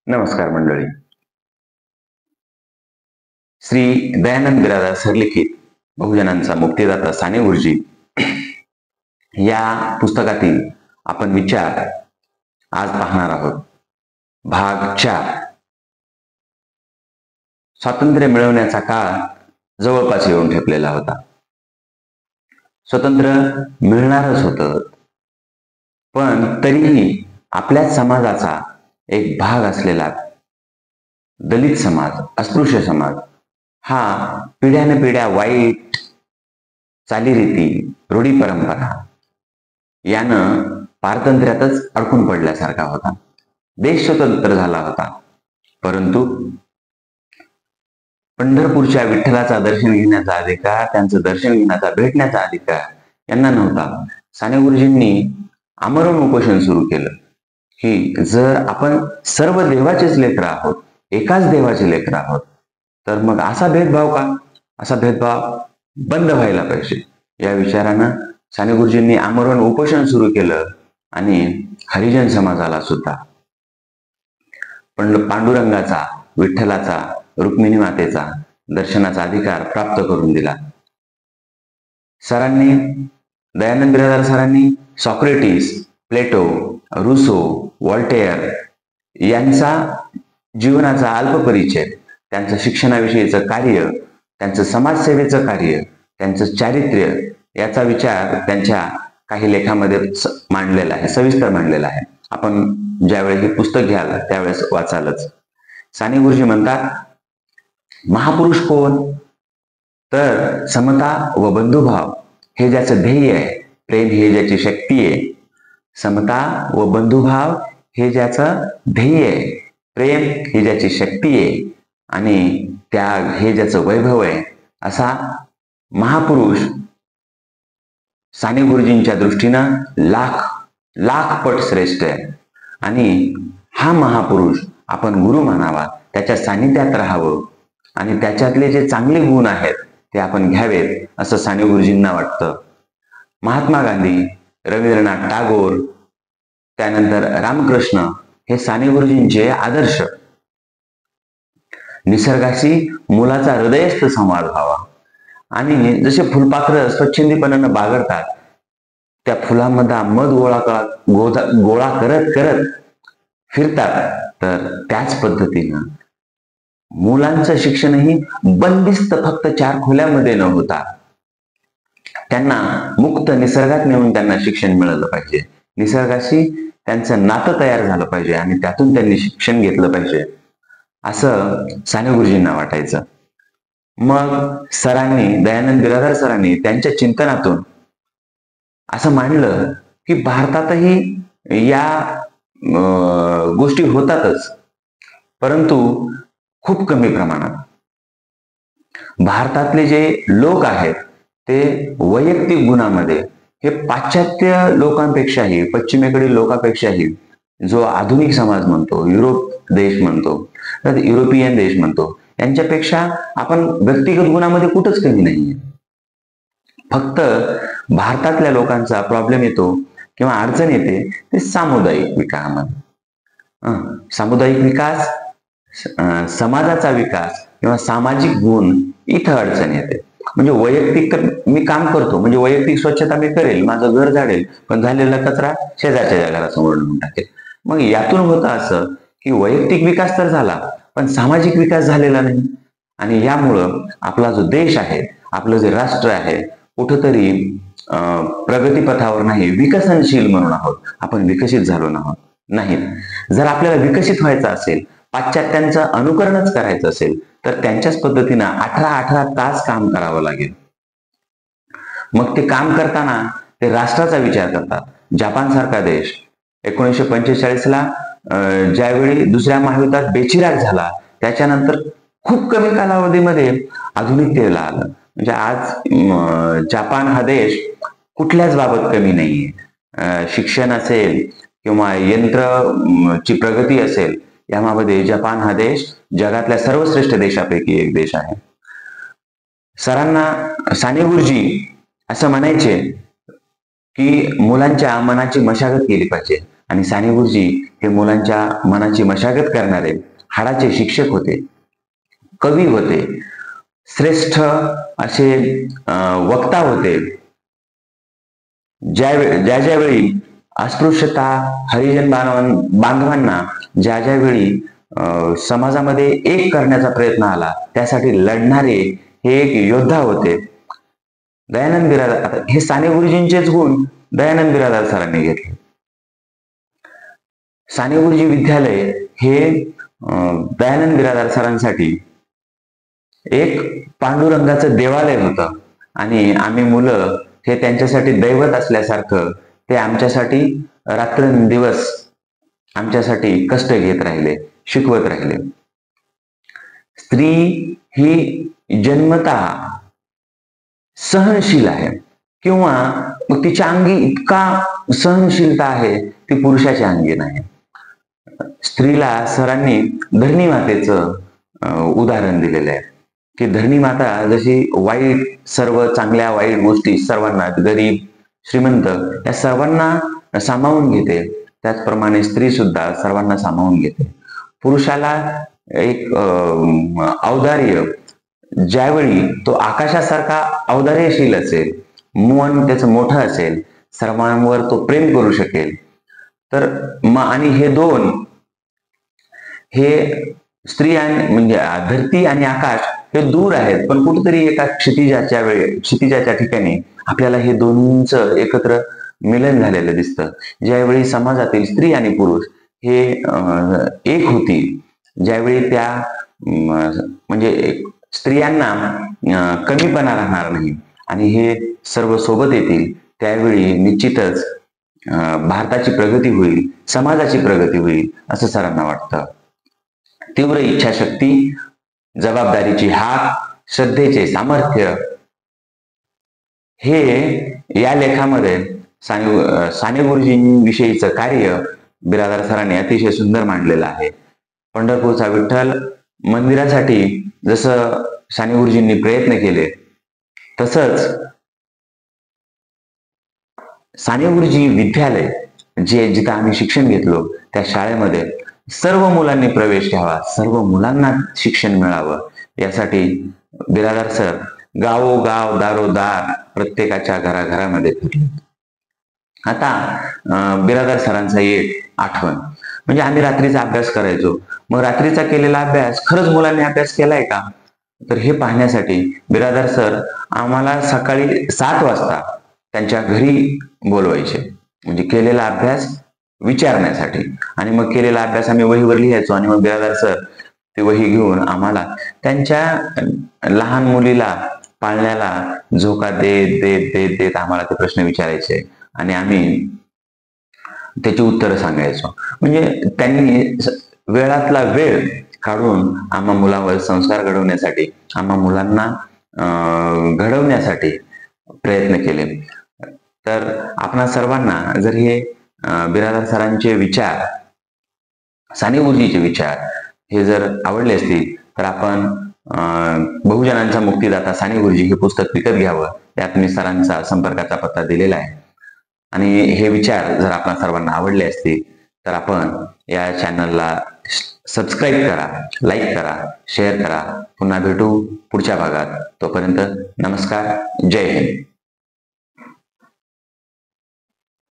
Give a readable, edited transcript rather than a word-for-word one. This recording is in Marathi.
नमस्कार मंडळी. श्री दयानंद बिरादार सरलिखित बहुजनांचा मुक्तिदाता साने गुरुजी या पुस्तकातील आपण विचार आज पाहणार आहोत. भाग 4. स्वातंत्र्य मिळवण्याचा काळ जवळपास येऊन ठेपलेला होता. स्वातंत्र्य मिळणारच होतं, पण तरीही आपल्या समाजाचा एक भाग असलेला दलित समाज, अस्पृश्य समाज हा पिढ्यानपिढ्या वाईट चालीरीती, रूढी परंपरा यानं पारतंत्र्यातच अडकून पडल्यासारखा होता. देश स्वतंत्र झाला होता, परंतु पंढरपूरच्या विठ्ठलाचा दर्शन घेण्याचा अधिकार, त्यांचं दर्शन घेण्याचा, भेटण्याचा अधिकार यांना नव्हता. साने गुरुजींनी आमरण उपोषण सुरू केलं की जर आपण सर्व देवाचेच लेकरं आहोत, एकाच देवाचे लेकरं आहोत, तर मग असा भेदभाव का? असा भेदभाव बंद व्हायला पाहिजे. या विचारानं साने गुरुजींनी आमरण उपोषण सुरू केलं आणि हरिजन समाजाला सुद्धा पांडुरंगाचा, विठ्ठलाचा, रुक्मिणी मातेचा दर्शनाचा अधिकार प्राप्त करून दिला. सरांनी, दयानंद बिरादार सरांनी सॉक्रेटिस, प्लेटो, रुसो, व्हॉल्टेयर यांचा जीवनाचा अल्प परिचय, त्यांचं शिक्षणाविषयीचं कार्य, त्यांचं समाजसेवेचं कार्य, त्यांचं चारित्र्य याचा विचार त्यांच्या काही लेखामध्ये मांडलेला आहे, सविस्तर मांडलेला आहे. आपण ज्यावेळेस हे पुस्तक घ्याल त्यावेळेस वाचालच. साने गुरुजी म्हणतात, महापुरुष कोण? तर समता व बंधुभाव हे ज्याचं ध्येय आहे, प्रेम ही ज्याची शक्ती आहे, समता व बंधुभाव हे ज्याचं ध्येय आहे, प्रेम ही ज्याची शक्ती आहे आणि त्याग हे ज्याचं वैभव आहे, असा महापुरुष साने गुरुजींच्या दृष्टीनं लाख पट श्रेष्ठ आहे. आणि हा महापुरुष आपण गुरु मानावा, त्याच्या सानिध्यात राहावं आणि त्याच्यातले जे चांगले गुण आहेत ते आपण घ्यावेत असं साने गुरुजींना वाटतं. महात्मा गांधी, रवींद्रनाथ टागोर, त्यानंतर रामकृष्ण हे साने गुरुजींचे आदर्श. निसर्गाशी मुलाचा हृदयस्थ संवाद व्हावा आणि जसे फुलपाखरं स्वच्छंदीपणानं बागडतात, त्या फुलांमध्ये मध गोळा करत करत फिरतात, तर त्याच पद्धतीनं मुलांचं शिक्षणही बंदिस्त फक्त 4 खोल्यामध्ये न होता त्यांना मुक्त निसर्गात नेऊन त्यांना शिक्षण मिळालं पाहिजे. निसर्गाशी त्यांचं नातं तयार झालं पाहिजे आणि त्यातून त्यांनी शिक्षण घेतलं पाहिजे असं साने गुरुजींना वाटायचं. मग सरांनी, दयानंद बिरादार सरांनी त्यांच्या चिंतनातून असं मांडलं की भारतातही या गोष्टी होतातच, परंतु खूप कमी प्रमाणात. भारतातले जे लोक आहेत ते वैयक्तिक गुणामध्ये हे पाश्चात्य लोकांपेक्षाही, पश्चिमेकडील लोकांपेक्षाही, जो आधुनिक समाज म्हणतो, युरोप देश म्हणतो, युरोपियन देश म्हणतो, यांच्यापेक्षा आपण व्यक्तिगत गुणामध्ये कुठंच कमी नाहीये. फक्त भारतातल्या लोकांचा प्रॉब्लेम येतो किंवा अडचण येते ते सामुदायिक विकासामध्ये. सामुदायिक विकास, समाजाचा विकास किंवा सामाजिक गुण इथं अडचण येते. म्हणजे वैयक्तिक मी काम करतो, म्हणजे वैयक्तिक स्वच्छता मी करेल, माझं घर झाडेल, पण झालेला कचरा शेजारच्या घरासमोर नेऊन टाकेल. मग यातून होतं असं की वैयक्तिक विकास तर झाला, पण सामाजिक विकास झालेला नाही. आणि यामुळं आपला जो देश आहे, आपलं जे राष्ट्र आहे, कुठंतरी प्रगतीपथावर नाही, विकसनशील म्हणून आहोत, आपण विकसित झालो नाही. जर आपल्याला विकसित व्हायचं असेल, पाश्चात्यांचं अनुकरणच करायचं असेल, तर त्यांच्याच पद्धतीनं 18 तास काम करावं लागेल. मग ते काम करताना ते राष्ट्राचा विचार करतात. जपान सारखा देश 1945ला ज्यावेळी दुसऱ्या महायुद्धात बेचिराग झाला, त्याच्यानंतर खूप कमी कालावधीमध्ये आधुनिकतेला आलं. म्हणजे आज जपान हा देश कुठल्याच बाबत कमी नाहीये. शिक्षण असेल किंवा यंत्रची प्रगती असेल, यामध्ये जपान हा देश जगातल्या सर्वश्रेष्ठ देशापैकी एक देश आहे. सरांना साने गुरुजी असं म्हणायचे की मुलांच्या मनाची मशागत केली पाहिजे. आणि साने गुरुजी हे मुलांच्या मनाची मशागत करणारे हाडाचे शिक्षक होते, कवी होते, श्रेष्ठ असे वक्ता होते. ज्या ज्यावेळी अस्पृश्यता, हरिजन बांधवांना ज्या ज्यावेळी समाजामध्ये एक करण्याचा प्रयत्न आला, त्यासाठी लढणारे हे एक योद्धा होते. दयानंद बिरादार, आता हे साने गुरुजींचेच गुण दयानंद बिरादार सरांनी घेतले. साने गुरुजी विद्यालय हे दयानंद बिरादार सरांसाठी एक पांडुरंगाचं देवालय होतं आणि आम्ही मुलं हे त्यांच्यासाठी दैवत असल्यासारखं ते आमच्यासाठी रात्रंदिवस आमच्यासाठी कष्ट घेत राहिले, शिकवत राहिले. स्त्री ही जन्मतः सहनशील आहे किंवा मग तिच्या अंगी इतका सहनशीलता आहे ती पुरुषाच्या अंगी नाही. स्त्रीला सरांनी धरणी मातेचं उदाहरण दिलेलं आहे की धरणी माता जशी वाईट, सर्व चांगल्या वाईट गोष्टी सर्वांना, गरीब श्रीमंत या सर्वांना सामावून घेते, त्याचप्रमाणे स्त्री सुद्धा सर्वांना सामावून घेते. पुरुषाला एक औदार्य, ज्यावेळी तो आकाशासारखा औदार्यशील असेल, मन त्याचं मोठं असेल, सर्वांवर तो प्रेम करू शकेल, तर आणि हे दोन, हे स्त्री आणि म्हणजे धरती आणि आकाश हे दूर आहेत, पण कुठेतरी एका क्षितिजाच्या ठिकाणी आपल्याला हे दोन्हींचं एकत्र मिलन झालेलं दिसतं. ज्यावेळी समाजातील स्त्री आणि पुरुष हे एक होती, ज्यावेळी त्या म्हणजे स्त्रियांना कमीपणा राहणार नाही आणि हे सर्व सोबत येतील, त्यावेळी निश्चितच भारताची प्रगती होईल, समाजाची प्रगती होईल असं सरांना वाटतं. तीव्र इच्छाशक्ती, जबाबदारीची हाक, श्रद्धेचे सामर्थ्य हे या लेखामध्ये साने गुरुजींविषयीचं कार्य बिरादार सरांनी अतिशय सुंदर मांडलेलं आहे. पंढरपूरचा विठ्ठल मंदिरासाठी जसं साने गुरुजींनी प्रयत्न केले, तसंच साने गुरुजी विद्यालय जिथं आम्ही शिक्षण घेतलो त्या शाळेमध्ये सर्व मुलांनी प्रवेश घ्यावा, सर्व मुलांना शिक्षण मिळावं, यासाठी बिरादार सर गावोगाव, दारोदार, प्रत्येकाच्या घराघरामध्ये फिरले. आता बिरादार सरांचा एक आठवण म्हणजे आम्ही रात्रीचा अभ्यास करायचो. मग रात्रीचा केलेला अभ्यास खरंच मुलांनी अभ्यास केलाय का, तर हे पाहण्यासाठी बिरादार सर आम्हाला सकाळी 7 वाजता त्यांच्या घरी बोलवायचे, म्हणजे केलेला अभ्यास विचारण्यासाठी. आणि मग केलेला अभ्यास आम्ही वहीवर लिहायचो आणि मग बिरादार सर ती वही घेऊन आम्हाला त्यांच्या लहान मुलीला, पाळण्याला झोका देत देत देत देत आम्हाला ते प्रश्न विचारायचे आणि आम्ही त्याची उत्तरं सांगायचो. म्हणजे त्यांनी वेळातला वेळ काढून आम्हा मुलांवर संस्कार घडवण्यासाठी, आम्हा मुलांना घडवण्यासाठी प्रयत्न केले. तर आपणा सर्वांना जर हे बिरादार सरांचे विचार, साने गुरुजीचे विचार हे जर आवडले असतील तर आपण बहुजनांचा मुक्तीदाता साने गुरुजी हे पुस्तक विकत घ्यावं. त्यात मी सरांचा संपर्काचा पत्ता दिलेला आहे. आणि हे विचार जर आपल्या सर्वांना आवडले असतील तर आपण या चॅनलला सबस्क्राईब करा, लाईक करा, शेअर करा. पुन्हा भेटू पुढच्या भागात. तोपर्यंत नमस्कार, जय हिंद.